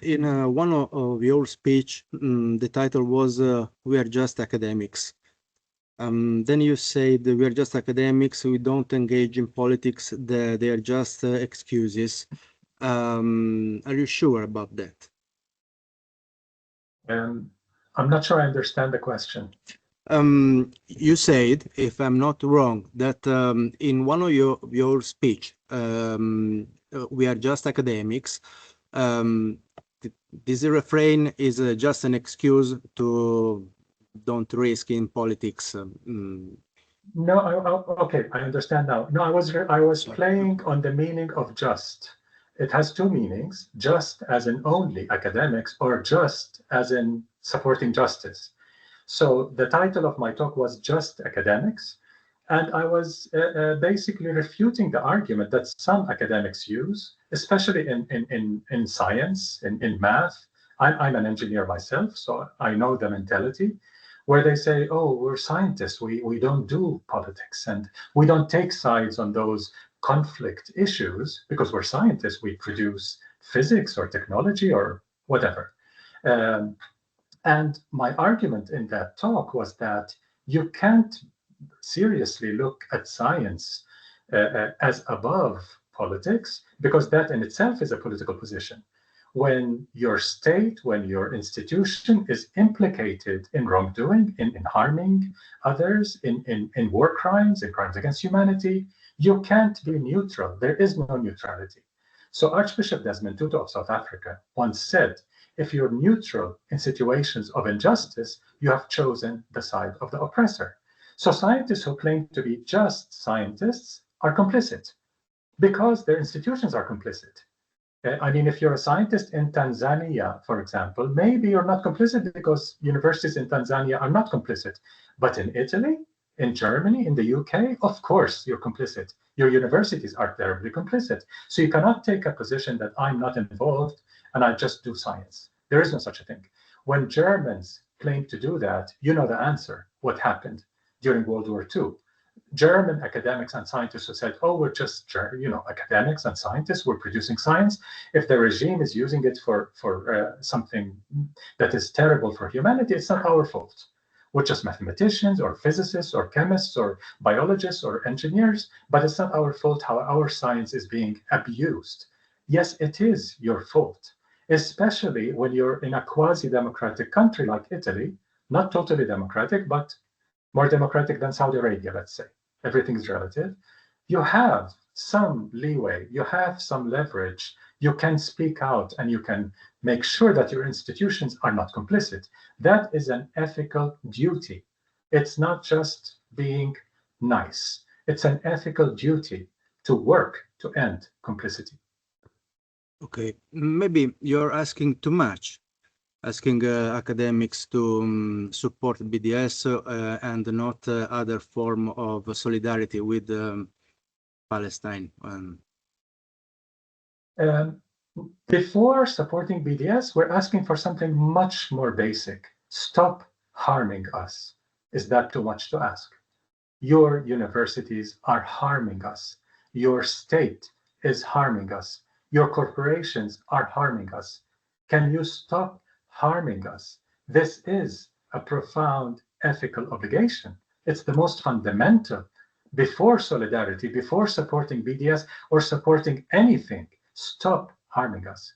In one of your speech, the title was "We are just academics." Then you said we are just academics. We don't engage in politics. They are just excuses. Are you sure about that? I'm not sure I understand the question. You said, if I'm not wrong, that in one of your speech, we are just academics. This refrain is just an excuse to don't risk in politics. No, okay, I understand now. No, I was playing on the meaning of just. It has two meanings: just as in only academics, or just as in supporting justice. So the title of my talk was Just Academics, and I was basically refuting the argument that some academics use, especially in science, in math. I'm an engineer myself, so I know the mentality, where they say, oh, we're scientists, we don't do politics, and we don't take sides on those conflict issues because we're scientists, we produce physics or technology or whatever. And my argument in that talk was that you can't seriously look at science as above politics, because that in itself is a political position. When your state, when your institution is implicated in wrongdoing, in harming others, in war crimes, in crimes against humanity, you can't be neutral. There is no neutrality. So Archbishop Desmond Tutu of South Africa once said, if you're neutral in situations of injustice, you have chosen the side of the oppressor. So scientists who claim to be just scientists are complicit because their institutions are complicit. I mean, if you're a scientist in Tanzania, for example, maybe you're not complicit because universities in Tanzania are not complicit. But in Italy, in Germany, in the UK, of course, you're complicit. Your universities are terribly complicit. So you cannot take a position that I'm not involved and I just do science. There is no such a thing. When Germans claim to do that, you know the answer, what happened during World War II. German academics and scientists who said, oh, we're just, academics and scientists, we're producing science. If the regime is using it for something that is terrible for humanity, it's not our fault. We're just mathematicians or physicists or chemists or biologists or engineers, but it's not our fault how our science is being abused. Yes, it is your fault, especially when you're in a quasi-democratic country like Italy, not totally democratic, but more democratic than Saudi Arabia, let's say. Everything is relative. You have some leeway, you have some leverage, you can speak out and you can make sure that your institutions are not complicit. That is an ethical duty. It's not just being nice. It's an ethical duty to work to end complicity. Okay, maybe you're asking too much, asking academics to support BDS and not other form of solidarity with Palestine. Before supporting BDS, we're asking for something much more basic. Stop harming us. Is that too much to ask? Your universities are harming us. Your state is harming us. Your corporations are harming us. Can you stop harming us? This is a profound ethical obligation. It's the most fundamental. Before solidarity, before supporting BDS or supporting anything, stop harming us.